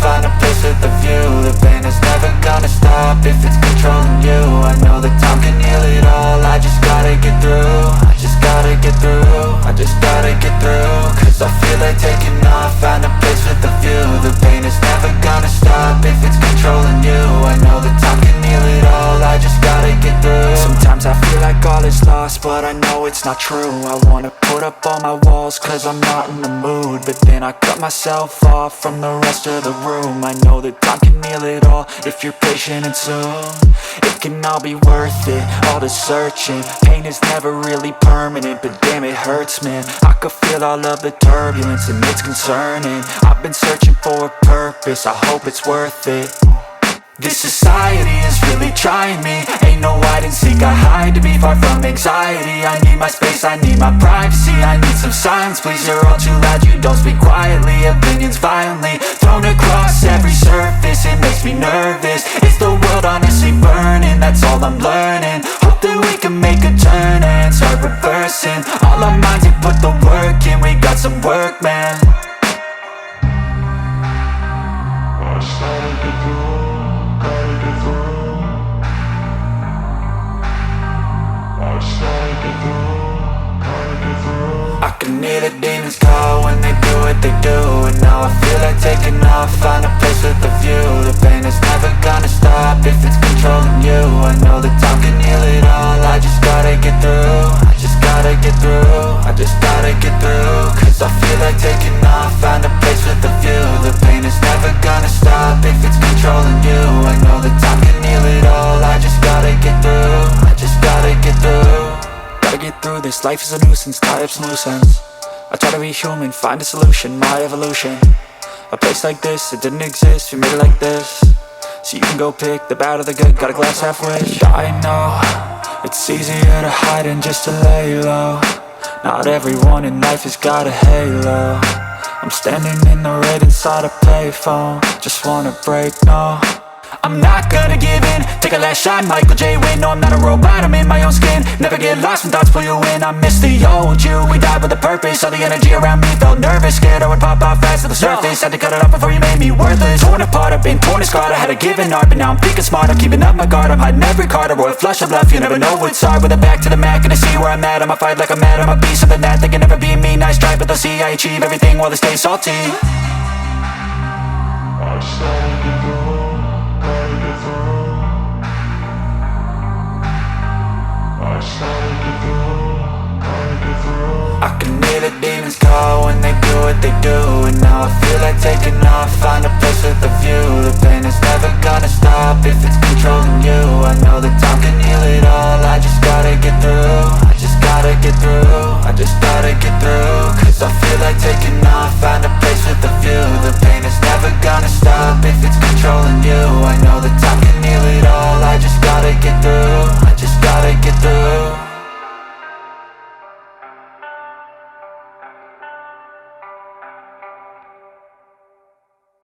find a place with a view. The pain is never gonna stop if it's controlling you. I know that time can heal it all, I just gotta get through. I just gotta get through, I just gotta get through. Cause I feel like taking off, find a place with a view. The pain is never gonna stop if it's controlling you. I know that time can heal it all, I just gotta get through. Sometimes I feel like all is lost, but I know it's not true. I wanna put up all my walls cause I'm not in the mood, but then I cut myself off from the rest of the room. I know that time can heal it all if you're patient and soon. It can all be worth it, all the searching. Pain is never really permanent, but damn it hurts, man. I could feel all of the turbulence and it's concerning. I've been searching for a purpose, I hope it's worth it. This society is really trying me. Ain't no hide and seek, I hide to be far from anxiety. I need my space, I need my privacy, I need some silence, please. You're all too loud, you don't speak quietly. Opinions violently thrown across every surface, it makes me nervous. Is the world honestly burning? That's all I'm learning. Hope that we can make a turn and start reversing all our minds and put the work in. We got some work, man. I just gotta get through. I can hear the demons call when they do what they do. And now I feel like taking off, find a place with a view. The pain is never gonna stop if it's controlling you. I know that time can heal it all, I just gotta get through. I just gotta get through, I just gotta get through. Cause I feel like taking off, find a place with a view. The pain is never gonna stop if it's controlling you. I know that time can heal it all, I just gotta get through. I just gotta get through. Gotta get through this, life is a nuisance, tie up some loose ends. I try to be human, find a solution, my evolution. A place like this, it didn't exist, we made it like this. So you can go pick the bad or the good, got a glass halfway. I know, it's easier to hide than just to lay low. Not everyone in life has got a halo. I'm standing in the red inside a payphone, just wanna break, no. I'm not gonna give in, take a last shot, Michael J. Win. No, I'm not a robot, I'm in my own skin. Never get lost when thoughts pull you in. I miss the old you, we died with a purpose. All the energy around me felt nervous, scared I would pop out fast to the surface. Had to cut it off before you made me worthless. Torn apart, I've been torn and scarred. I had a given art, but now I'm thinking smart. I'm keeping up my guard, I'm hiding every card. A royal flush of love, you never know what's hard. With a back to the mat, gonna see where I'm at. I'ma fight like I'm mad, I'ma be something that they can never be me. Nice try, but they'll see I achieve everything while they stay salty. I just gotta get through. I can hear the demons call when they do what they do. And now I feel like taking off, find a place with a view. The pain is never gonna stop if it's controlling you. I know that time can heal it all, I just gotta get through. I just gotta get through, I just gotta get through. Cause I feel like taking